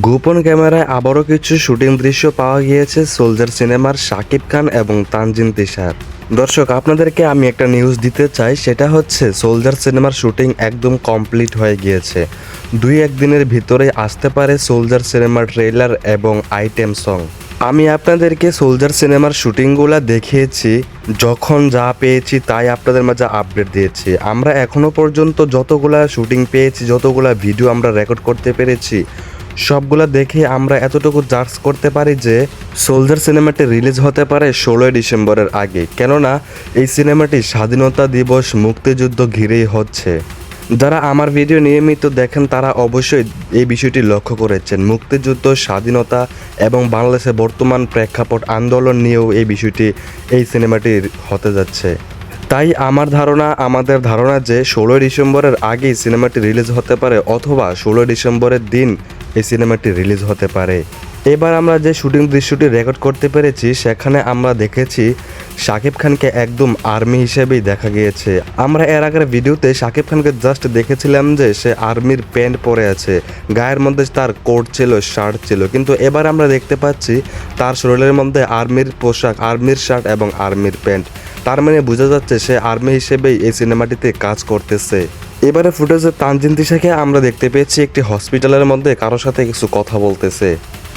গোপন ক্যামেরায় আবারও কিছু শুটিং দৃশ্য পাওয়া গিয়েছে সোলজার সিনেমার শাকিব খান এবং তানজিন তিশার। দর্শক, আপনাদেরকে আমি একটা নিউজ দিতে চাই, সেটা হচ্ছে সোলজার সিনেমার শুটিং একদম কমপ্লিট হয়ে গিয়েছে। 2-1 দিনের ভিতরে আসতে পারে সোলজার সিনেমার ট্রেলার এবং আইটেম সং। আমি আপনাদেরকে সোলজার সিনেমার শুটিংগুলো দেখিয়েছি, যখন যা পেয়েছি তাই আপনাদের মাঝে আপডেট দিয়েছি। আমরা এখনও পর্যন্ত যতগুলা শুটিং পেয়েছি, যতগুলা ভিডিও আমরা রেকর্ড করতে পেরেছি, সবগুলা দেখে আমরা এতটুকু জাজ করতে পারি যে সোলজার সিনেমাটি রিলিজ হতে পারে 16 ডিসেম্বরের আগে। কেননা এই সিনেমাটি স্বাধীনতা দিবস মুক্তিযুদ্ধ ঘিরেই হচ্ছে। যারা আমার ভিডিও নিয়মিত দেখেন তারা অবশ্যই এই বিষয়টি লক্ষ্য করেছেন। মুক্তিযুদ্ধ, স্বাধীনতা এবং বাংলাদেশের বর্তমান প্রেক্ষাপট আন্দোলন নিয়েও এই বিষয়টি এই সিনেমাটি হতে যাচ্ছে। তাই আমাদের ধারণা যে 16 ডিসেম্বরের আগেই সিনেমাটি রিলিজ হতে পারে, অথবা 16 ডিসেম্বরের দিন এই সিনেমাটি রিলিজ হতে পারে। এবার আমরা যে শুটিং দৃশ্যটি রেকর্ড করতে পেরেছি, সেখানে আমরা দেখেছি শাকিব খানকে একদম আর্মি হিসেবেই দেখা গিয়েছে। আমরা এর আগের ভিডিওতে শাকিব খানকে জাস্ট দেখেছিলাম যে সে আর্মির প্যান্ট পরে আছে, গায়ের মধ্যে তার কোট ছিল, শার্ট ছিল, কিন্তু এবার আমরা দেখতে পাচ্ছি তার শরীরের মধ্যে আর্মির পোশাক, আর্মির শার্ট এবং আর্মির প্যান্ট। তার মানে বোঝা যাচ্ছে সে আর্মি হিসেবেই এই সিনেমাটিতে কাজ করতেছে। এবারে ফুটেজে তানজিন তিশাকে আমরা দেখতে পেয়েছি একটি হসপিটালের মধ্যে কারোর সাথে কিছু কথা বলতেছে।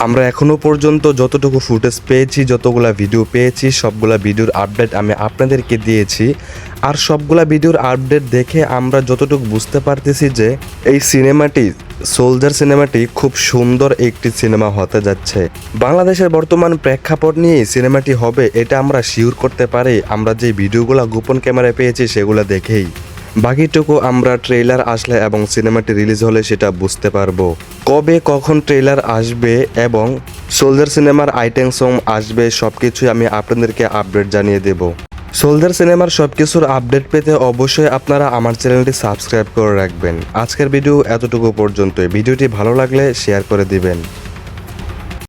আমরা এখনো পর্যন্ত যতটুকু ফুটেজ পেয়েছি, যতগুলা ভিডিও পেয়েছি, সবগুলা ভিডিওর আপডেট আমি আপনাদেরকে দিয়েছি। আর সবগুলা ভিডিওর আপডেট দেখে আমরা যতটুকু বুঝতে পারতেছি যে এই সিনেমাটি, সোলজার সিনেমাটি খুব সুন্দর একটি সিনেমা হতে যাচ্ছে। বাংলাদেশের বর্তমান প্রেক্ষাপট নিয়ে সিনেমাটি হবে এটা আমরা শিওর করতে পারি আমরা যে ভিডিওগুলো গোপন ক্যামেরায় পেয়েছি সেগুলো দেখেই। বাকিটুকু আমরা ট্রেলার আসলে এবং সিনেমাটি রিলিজ হলে সেটা বুঝতে পারবো। কবে কখন ট্রেলার আসবে এবং সোলজার সিনেমার আইটেম সং আসবে, সব কিছুই আমি আপনাদেরকে আপডেট জানিয়ে দেব। সোলজার সিনেমার সব কিছুর আপডেট পেতে অবশ্যই আপনারা আমার চ্যানেলটি সাবস্ক্রাইব করে রাখবেন। আজকের ভিডিও এতটুকু পর্যন্তই। ভিডিওটি ভালো লাগলে শেয়ার করে দিবেন।